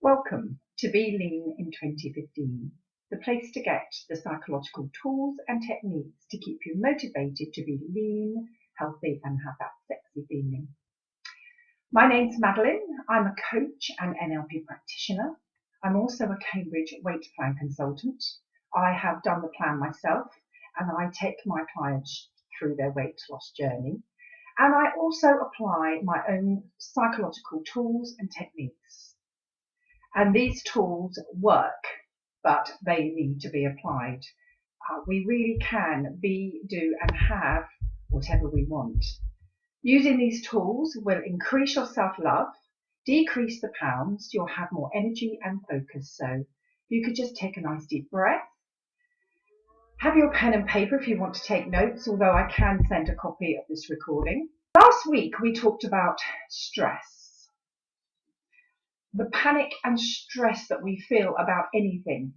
Welcome to Be Lean in 2015, the place to get the psychological tools and techniques to keep you motivated to be lean, healthy and have that sexy feeling. My name's Madeline. I'm a coach and NLP practitioner. I'm also a Cambridge weight plan consultant. I have done the plan myself and I take my clients through their weight loss journey. And I also apply my own psychological tools and techniques. And these tools work, but they need to be applied. We really can be, do and have whatever we want. Using these tools will increase your self-love, decrease the pounds, you'll have more energy and focus. So you could just take a nice deep breath. Have your pen and paper if you want to take notes, although I can send a copy of this recording. Last week we talked about stress. The panic and stress that we feel about anything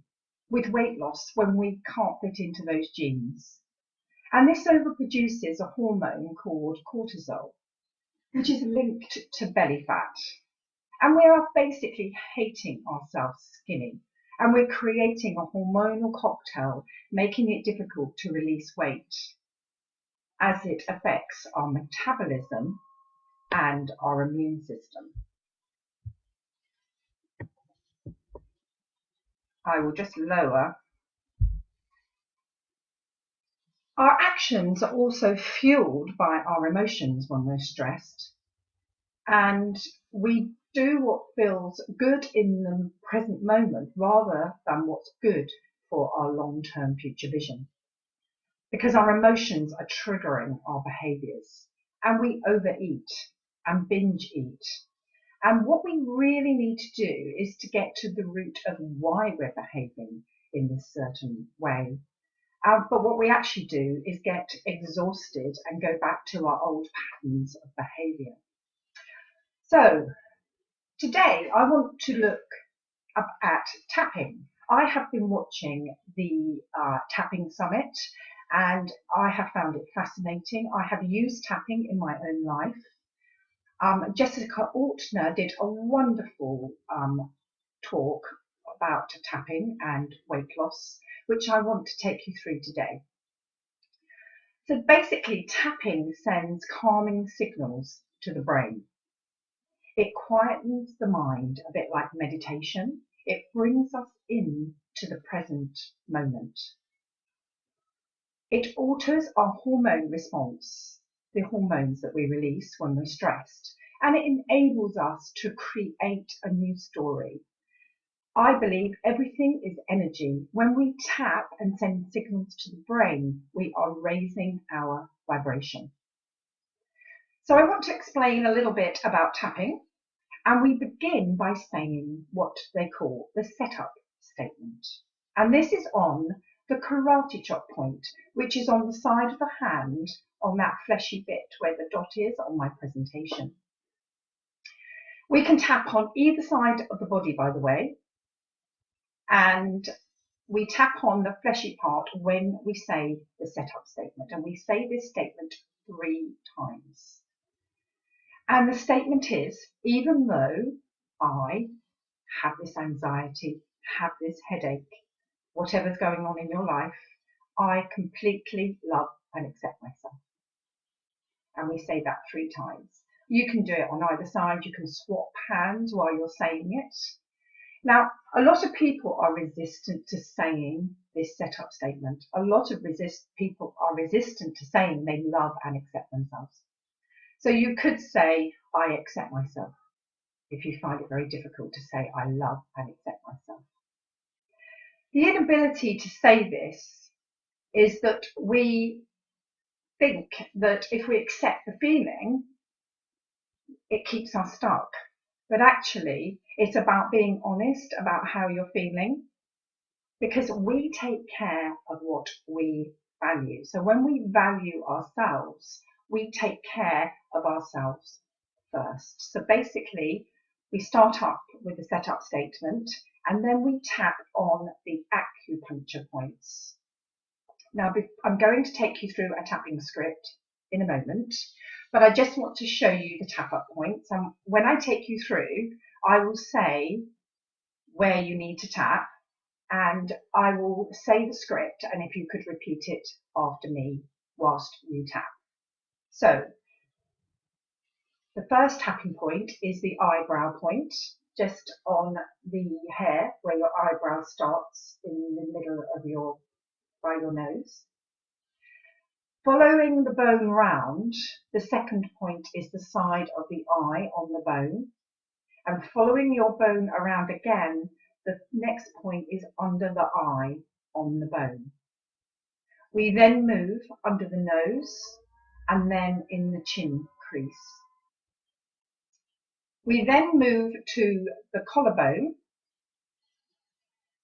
with weight loss when we can't fit into those jeans. And this overproduces a hormone called cortisol, which is linked to belly fat. And we are basically hating ourselves skinny. And we're creating a hormonal cocktail, making it difficult to release weight as it affects our metabolism and our immune system. I will just lower. Our actions are also fueled by our emotions when we're stressed, and we do what feels good in the present moment rather than what's good for our long-term future vision, because our emotions are triggering our behaviours, and we overeat and binge eat. And what we really need to do is to get to the root of why we're behaving in this certain way. But what we actually do is get exhausted and go back to our old patterns of behaviour. So today I want to look up at tapping. I have been watching the tapping summit and I have found it fascinating. I have used tapping in my own life. Jessica Altner did a wonderful talk about tapping and weight loss, which I want to take you through today. So basically, tapping sends calming signals to the brain. It quietens the mind, a bit like meditation. It brings us in to the present moment. It alters our hormone response, the hormones that we release when we're stressed, and it enables us to create a new story. I believe everything is energy. When we tap and send signals to the brain, we are raising our vibration. So I want to explain a little bit about tapping, and we begin by saying what they call the setup statement. And this is on the karate chop point, which is on the side of the hand on that fleshy bit where the dot is on my presentation. We can tap on either side of the body, by the way, and we tap on the fleshy part when we say the setup statement, and we say this statement 3 times. And the statement is, even though I have this anxiety, have this headache, whatever's going on in your life, I completely love and accept myself. And we say that 3 times. You can do it on either side. You can swap hands while you're saying it. Now, a lot of people are resistant to saying this setup statement. A lot of people are resistant to saying they love and accept themselves. So you could say, I accept myself, if you find it very difficult to say, I love and accept myself. The inability to say this is that we think that if we accept the feeling, it keeps us stuck. But actually, it's about being honest about how you're feeling, because we take care of what we value. So when we value ourselves, we take care of ourselves first. So basically, we start up with the setup statement, and then we tap on the acupuncture points. Now, I'm going to take you through a tapping script in a moment, but I just want to show you the tap up points. And when I take you through, I will say where you need to tap, and I will say the script, and if you could repeat it after me whilst you tap. So the first tapping point is the eyebrow point, just on the hair where your eyebrow starts in the middle of by your nose. Following the bone round, the second point is the side of the eye on the bone. And following your bone around again, the next point is under the eye on the bone. We then move under the nose and then in the chin crease. We then move to the collarbone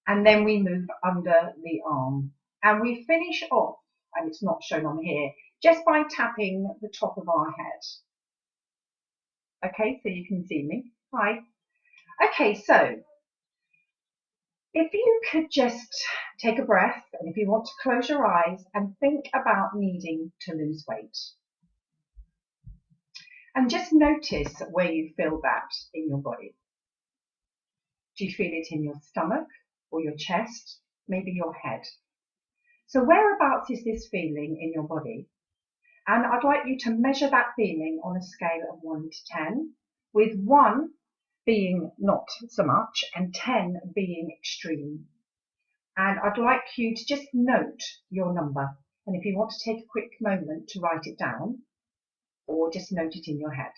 and then we move under the arm. And we finish off, and it's not shown on here, just by tapping the top of our head. Okay, so you can see me. Hi. Okay, so if you could just take a breath, and if you want to close your eyes and think about needing to lose weight. And just notice where you feel that in your body. Do you feel it in your stomach or your chest, maybe your head? So whereabouts is this feeling in your body? And I'd like you to measure that feeling on a scale of 1 to 10, with 1 being not so much and 10 being extreme. And I'd like you to just note your number. And if you want to take a quick moment to write it down, or just note it in your head.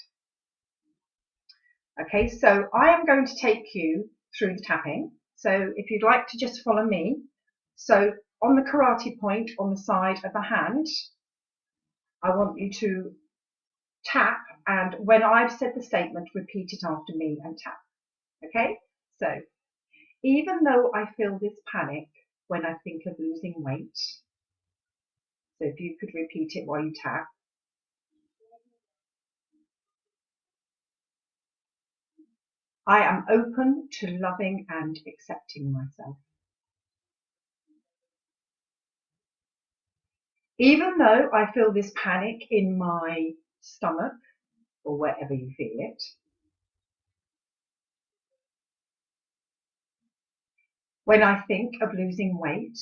Okay, so I am going to take you through the tapping. So if you'd like to just follow me. So on the karate point on the side of the hand, I want you to tap, and when I've said the statement, repeat it after me and tap. Okay, so even though I feel this panic when I think of losing weight, so if you could repeat it while you tap. I am open to loving and accepting myself. Even though I feel this panic in my stomach or wherever you feel it, when I think of losing weight,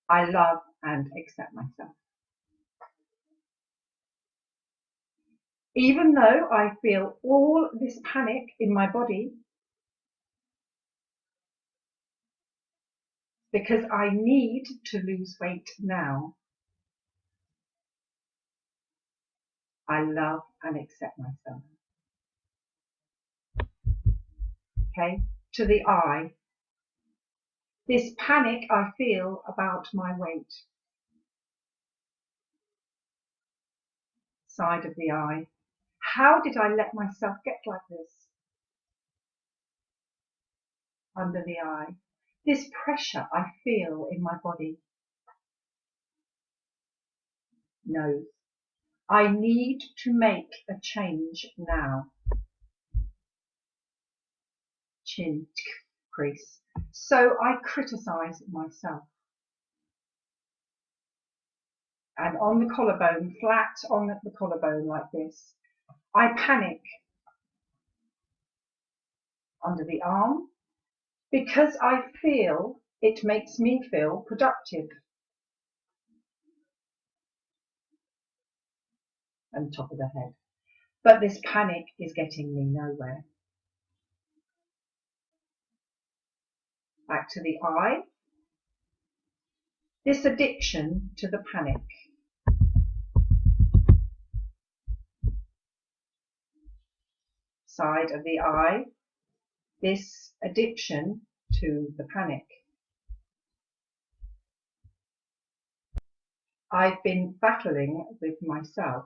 I love and accept myself. Even though I feel all this panic in my body, because I need to lose weight now, I love and accept myself. Okay, to the eye. This panic I feel about my weight. Side of the eye. How did I let myself get like this? Under the eye. This pressure I feel in my body. Nose. I need to make a change now. Chin crease. So I criticize myself. And on the collarbone, flat on the collarbone like this, I panic. Under the arm, because I feel it makes me feel productive. And top of the head. But this panic is getting me nowhere. Back to the eye. This addiction to the panic. Side of the eye. This addiction to the panic. I've been battling with myself.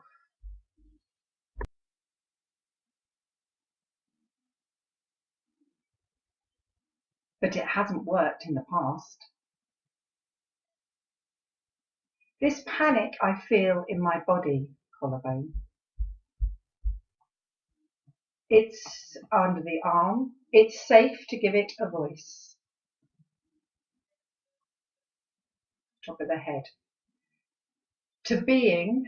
But it hasn't worked in the past. This panic I feel in my body, collarbone. It's under the arm. It's safe to give it a voice. Top of the head. To being,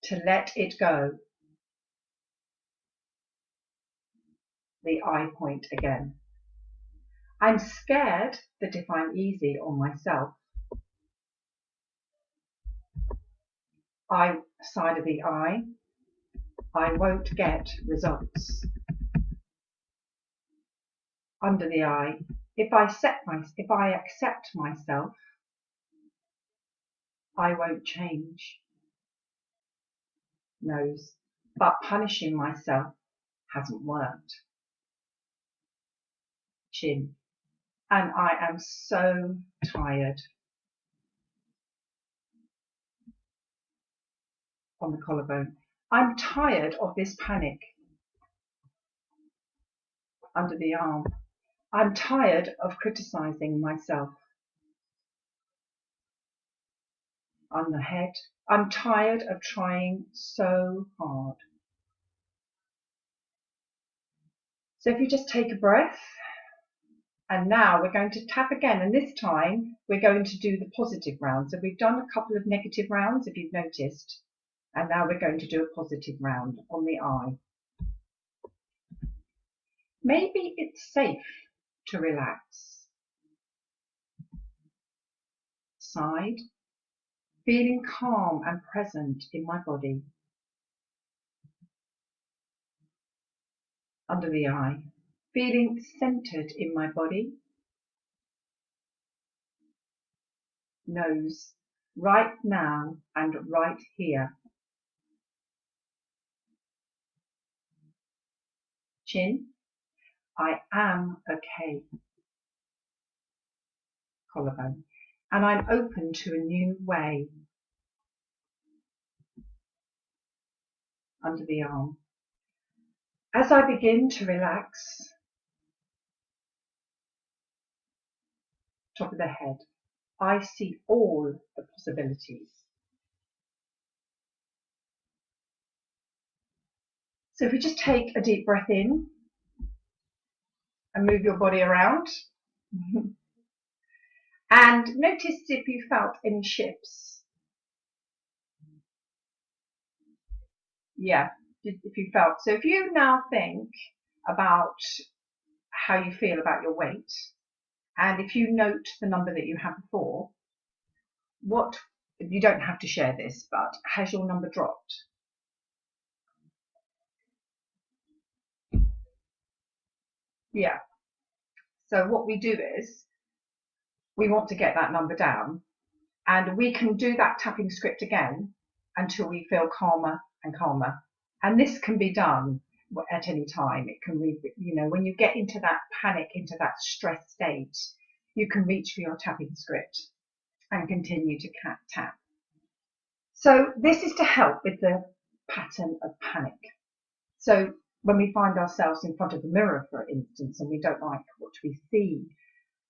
to let it go. the I point again. I'm scared that if I'm easy on myself, side of the I won't get results. Under the I, if I accept myself, I won't change. Nose, but punishing myself hasn't worked. Chin, and I am so tired. On the collarbone, I'm tired of this panic. Under the arm, I'm tired of criticizing myself. On the head, I'm tired of trying so hard. So if you just take a breath, and now we're going to tap again, and this time we're going to do the positive round. So we've done a couple of negative rounds, if you've noticed, and now we're going to do a positive round on the I. Maybe it's safe to relax. Side, feeling calm and present in my body. Under the eye, feeling centered in my body. Nose, right now and right here. Chin, I am okay. Collarbone, and I'm open to a new way. Under the arm. As I begin to relax, top of the head, I see all the possibilities. So if you just take a deep breath in and move your body around and notice if you felt any shifts. Yeah, if you felt. So if you now think about how you feel about your weight, and if you note the number that you had before, you don't have to share this, but has your number dropped? Yeah. So what we do is we want to get that number down, and we can do that tapping script again until we feel calmer and calmer. And this can be done at any time. It can be, when you get into that panic, into that stress state, you can reach for your tapping script and continue to tap. So this is to help with the pattern of panic. So when we find ourselves in front of the mirror, for instance, and we don't like what we see,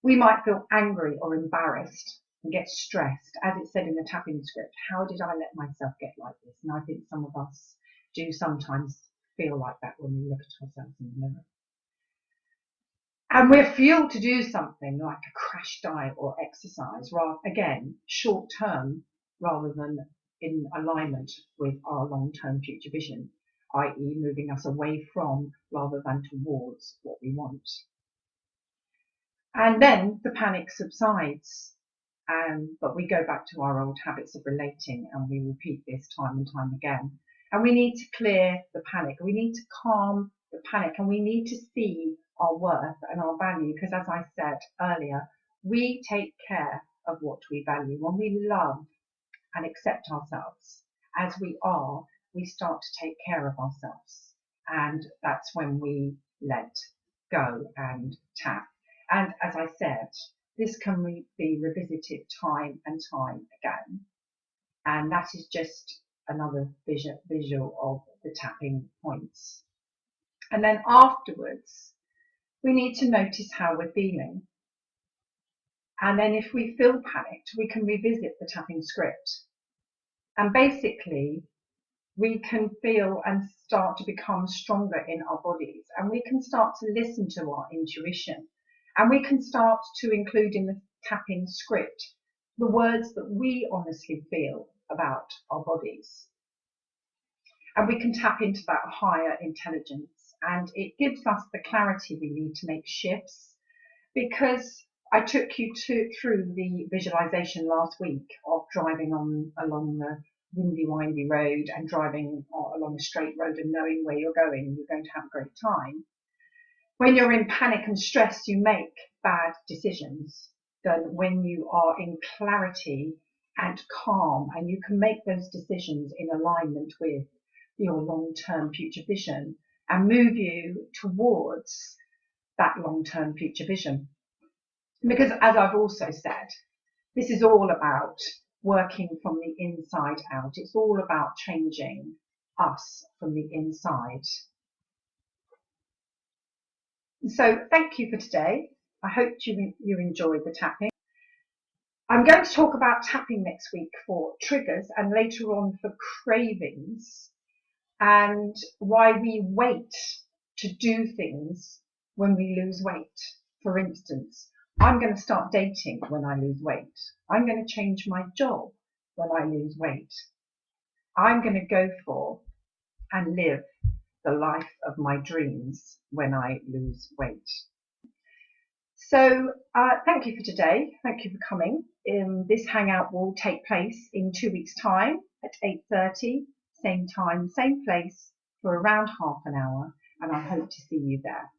we might feel angry or embarrassed and get stressed. As it said in the tapping script, how did I let myself get like this? And I think some of us do sometimes feel like that when we look at ourselves in the mirror. And we're fueled to do something like a crash diet or exercise, again, short term, rather than in alignment with our long-term future vision, i.e. moving us away from rather than towards what we want. And then the panic subsides, but we go back to our old habits of relating, and we repeat this time and time again. And we need to clear the panic. We need to calm the panic, and we need to see our worth and our value, because as I said earlier, we take care of what we value. When we love and accept ourselves as we are, we start to take care of ourselves, and that's when we let go and tap. And as I said, this can be revisited time and time again, and that is just another visual of the tapping points. And then afterwards, we need to notice how we're feeling. And then if we feel panicked, we can revisit the tapping script. And basically, we can feel and start to become stronger in our bodies. And we can start to listen to our intuition. And we can start to include in the tapping script the words that we honestly feel about our bodies. And we can tap into that higher intelligence and it gives us the clarity we need to make shifts. Because I took you through the visualization last week of driving along the windy, windy road and driving along a straight road and knowing where you're going to have a great time. When you're in panic and stress, you make bad decisions. Than when you are in clarity and calm, and you can make those decisions in alignment with your long-term future vision and move you towards that long-term future vision. Because as I've also said, this is all about working from the inside out. It's all about changing us from the inside. So thank you for today. I hope you enjoyed the tapping. I'm going to talk about tapping next week for triggers and later on for cravings and why we wait to do things when we lose weight. For instance, I'm going to start dating when I lose weight. I'm going to change my job when I lose weight. I'm going to go for and live the life of my dreams when I lose weight. So thank you for today. Thank you for coming. This hangout will take place in 2 weeks' time at 8:30, same time, same place, for around half an hour, and I hope to see you there.